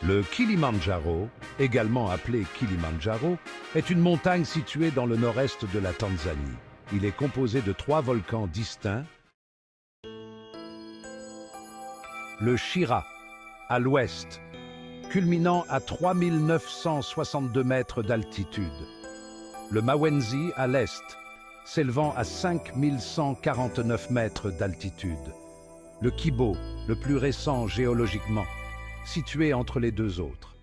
Le Kilimandjaro, également appelé Kilimandjaro, est une montagne située dans le nord-est de la Tanzanie. Il est composé de 3 volcans distincts. Le Shira, à l'ouest, culminant à 3962 mètres d'altitude. Le Mawenzi, à l'est, s'élevant à 5149 mètres d'altitude. Le Kibo, le plus récent géologiquement, situé entre les deux autres.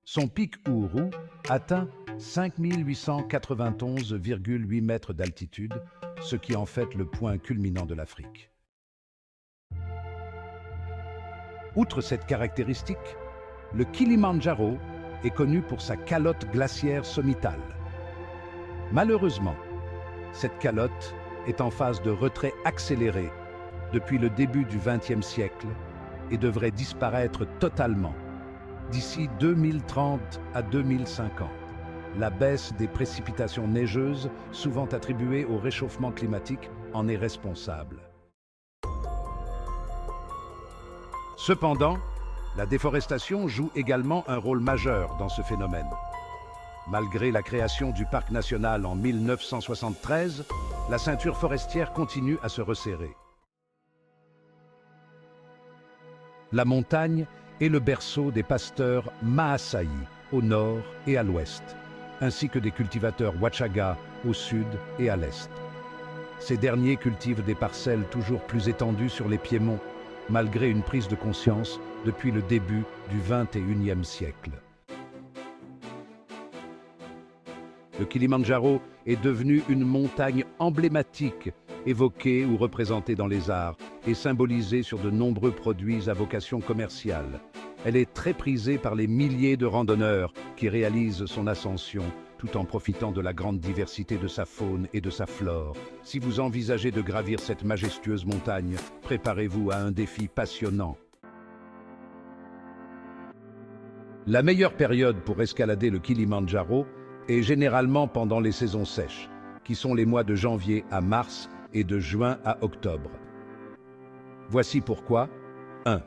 Son pic Uhuru atteint 5891,8 mètres d'altitude, ce qui en fait le point culminant de l'Afrique. Outre cette caractéristique, le Kilimandjaro est connu pour sa calotte glaciaire sommitale. Malheureusement, cette calotte est en phase de retrait accéléré depuis le début du XXe siècle et devrait disparaître totalement d'ici 2030 à 2050. La baisse des précipitations neigeuses, souvent attribuée au réchauffement climatique, en est responsable. Cependant, la déforestation joue également un rôle majeur dans ce phénomène. Malgré la création du parc national en 1973, la ceinture forestière continue à se resserrer. La montagne est le berceau des pasteurs Maasai au nord et à l'ouest, ainsi que des cultivateurs Wachaga au sud et à l'est. Ces derniers cultivent des parcelles toujours plus étendues sur les piémonts, malgré une prise de conscience depuis le début du XXIe siècle. Le Kilimandjaro est devenu une montagne emblématique, évoquée ou représentée dans les arts et symbolisée sur de nombreux produits à vocation commerciale. Elle est très prisée par les milliers de randonneurs qui réalisent son ascension, tout en profitant de la grande diversité de sa faune et de sa flore. Si vous envisagez de gravir cette majestueuse montagne, préparez-vous à un défi passionnant. La meilleure période pour escalader le Kilimandjaro est généralement pendant les saisons sèches, qui sont les mois de janvier à mars et de juin à octobre. Voici pourquoi. 1.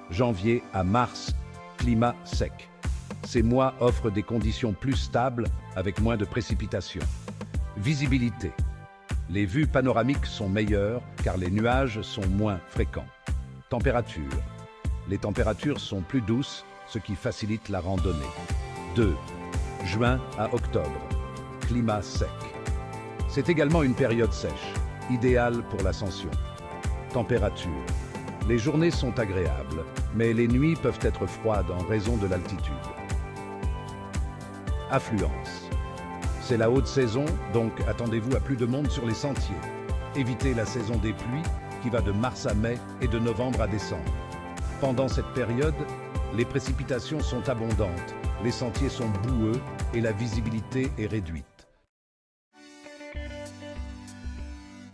Janvier à mars, climat sec. Ces mois offrent des conditions plus stables avec moins de précipitations. Visibilité. Les vues panoramiques sont meilleures car les nuages sont moins fréquents. Température. Les températures sont plus douces, ce qui facilite la randonnée. 2. Juin à octobre. Climat sec. C'est également une période sèche, idéale pour l'ascension. Température. Les journées sont agréables, mais les nuits peuvent être froides en raison de l'altitude. Affluence. C'est la haute saison, donc attendez-vous à plus de monde sur les sentiers. Évitez la saison des pluies, qui va de mars à mai et de novembre à décembre. Pendant cette période, les précipitations sont abondantes, les sentiers sont boueux et la visibilité est réduite.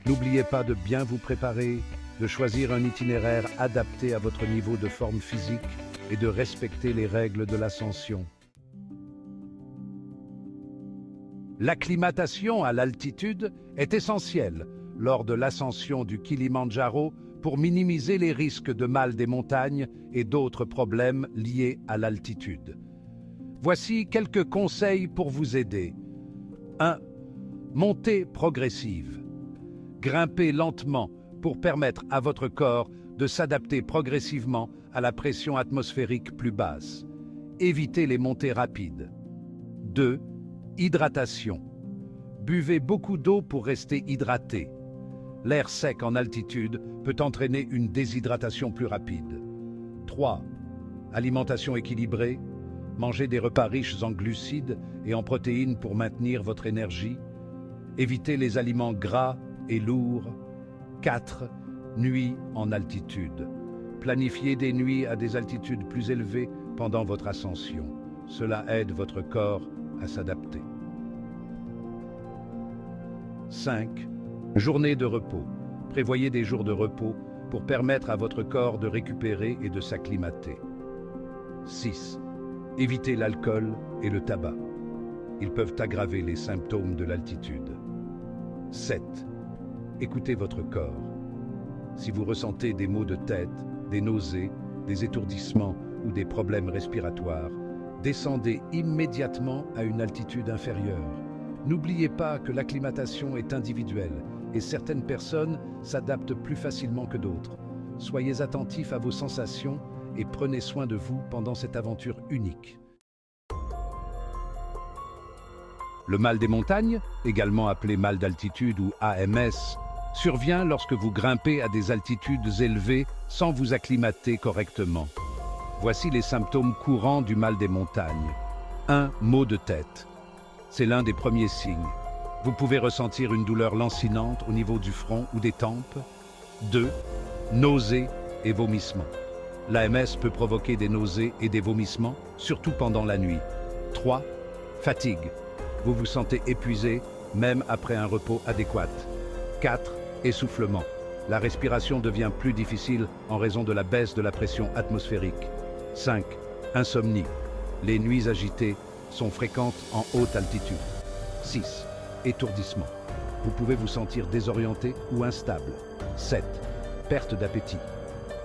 N'oubliez pas de bien vous préparer, de choisir un itinéraire adapté à votre niveau de forme physique et de respecter les règles de l'ascension. L'acclimatation à l'altitude est essentielle lors de l'ascension du Kilimandjaro pour minimiser les risques de mal des montagnes et d'autres problèmes liés à l'altitude. Voici quelques conseils pour vous aider. 1. Montée progressive. Grimpez lentement pour permettre à votre corps de s'adapter progressivement à la pression atmosphérique plus basse. Évitez les montées rapides. 2. Hydratation. Buvez beaucoup d'eau pour rester hydraté. L'air sec en altitude peut entraîner une déshydratation plus rapide. 3. Alimentation équilibrée. Mangez des repas riches en glucides et en protéines pour maintenir votre énergie. Évitez les aliments gras et lourds. 4. Nuits en altitude. Planifiez des nuits à des altitudes plus élevées pendant votre ascension. Cela aide votre corps à s'adapter. 5. Journée de repos. Prévoyez des jours de repos pour permettre à votre corps de récupérer et de s'acclimater. 6. Évitez l'alcool et le tabac. Ils peuvent aggraver les symptômes de l'altitude. 7. Écoutez votre corps. Si vous ressentez des maux de tête, des nausées des étourdissements ou des problèmes respiratoires, descendez immédiatement à une altitude inférieure. N'oubliez pas que l'acclimatation est individuelle et certaines personnes s'adaptent plus facilement que d'autres. Soyez attentifs à vos sensations et prenez soin de vous pendant cette aventure unique. Le mal des montagnes, également appelé mal d'altitude ou AMS, survient lorsque vous grimpez à des altitudes élevées sans vous acclimater correctement. Voici les symptômes courants du mal des montagnes. 1. Maux de tête. C'est l'un des premiers signes. Vous pouvez ressentir une douleur lancinante au niveau du front ou des tempes. 2. Nausées et vomissements. L'AMS peut provoquer des nausées et des vomissements, surtout pendant la nuit. 3. Fatigue. Vous vous sentez épuisé, même après un repos adéquat. 4. Essoufflement. La respiration devient plus difficile en raison de la baisse de la pression atmosphérique. 5. Insomnie. Les nuits agitées sont fréquentes en haute altitude. 6. Étourdissement. Vous pouvez vous sentir désorienté ou instable. 7. Perte d'appétit.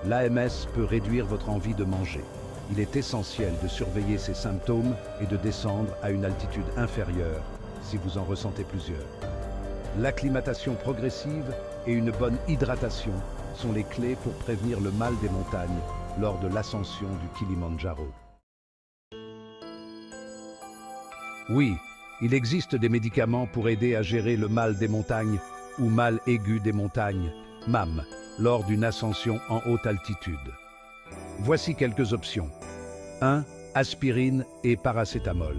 L'AMS peut réduire votre envie de manger. Il est essentiel de surveiller ces symptômes et de descendre à une altitude inférieure si vous en ressentez plusieurs. L'acclimatation progressive et une bonne hydratation sont les clés pour prévenir le mal des montagnes lors de l'ascension du Kilimandjaro. Oui, il existe des médicaments pour aider à gérer le mal des montagnes ou mal aigu des montagnes, MAM, lors d'une ascension en haute altitude. Voici quelques options. 1. Aspirine et paracétamol.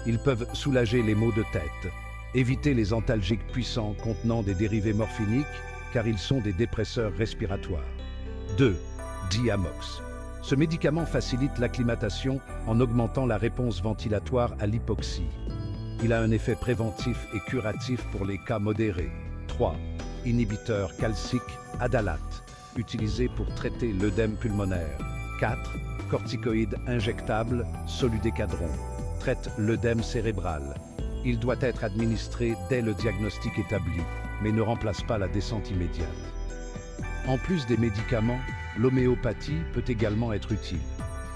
Ils peuvent soulager les maux de tête. Évitez les antalgiques puissants contenant des dérivés morphiniques car ils sont des dépresseurs respiratoires. 2. Diamox. Ce médicament facilite l'acclimatation en augmentant la réponse ventilatoire à l'hypoxie. Il a un effet préventif et curatif pour les cas modérés. 3. Inhibiteur calcique Adalat, utilisé pour traiter l'œdème pulmonaire. 4. Corticoïde injectable Soludécadron, traite l'œdème cérébral. Il doit être administré dès le diagnostic établi, mais ne remplace pas la descente immédiate. En plus des médicaments, l'homéopathie peut également être utile.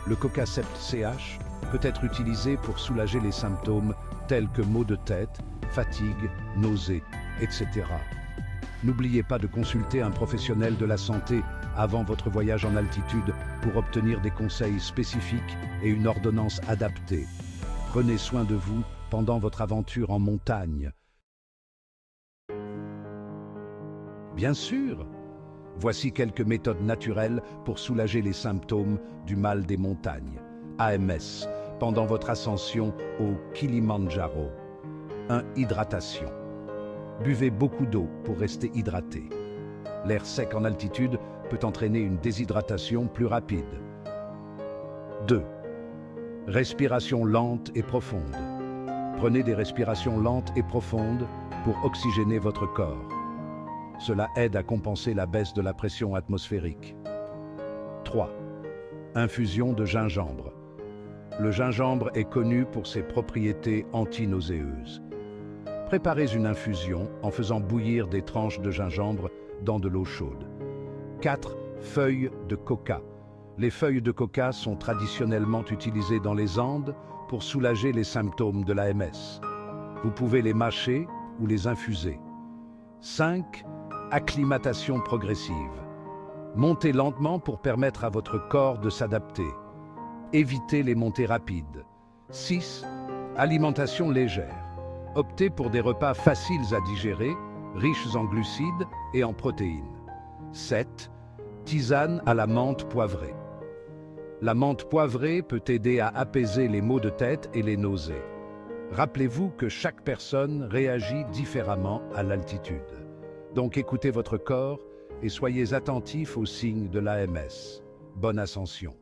Le Cocacept CH peut être utilisé pour soulager les symptômes tels que maux de tête, fatigue, nausées, etc. N'oubliez pas de consulter un professionnel de la santé avant votre voyage en altitude pour obtenir des conseils spécifiques et une ordonnance adaptée. Prenez soin de vous pendant votre aventure en montagne. Bien sûr, voici quelques méthodes naturelles pour soulager les symptômes du mal des montagnes, AMS, pendant votre ascension au Kilimandjaro. 1. Hydratation. Buvez beaucoup d'eau pour rester hydraté. L'air sec en altitude peut entraîner une déshydratation plus rapide. 2. Respiration lente et profonde. Prenez des respirations lentes et profondes pour oxygéner votre corps. Cela aide à compenser la baisse de la pression atmosphérique. 3. Infusion de gingembre. Le gingembre est connu pour ses propriétés anti-nauséeuses. Préparez une infusion en faisant bouillir des tranches de gingembre dans de l'eau chaude. 4. Feuilles de coca. Les feuilles de coca sont traditionnellement utilisées dans les Andes pour soulager les symptômes de l'AMS. Vous pouvez les mâcher ou les infuser. 5. Acclimatation progressive. Montez lentement pour permettre à votre corps de s'adapter. Évitez les montées rapides. 6. Alimentation légère. Optez pour des repas faciles à digérer, riches en glucides et en protéines. 7. Tisane à la menthe poivrée. La menthe poivrée peut aider à apaiser les maux de tête et les nausées. Rappelez-vous que chaque personne réagit différemment à l'altitude. Donc écoutez votre corps et soyez attentifs aux signes de l'AMS. Bonne ascension.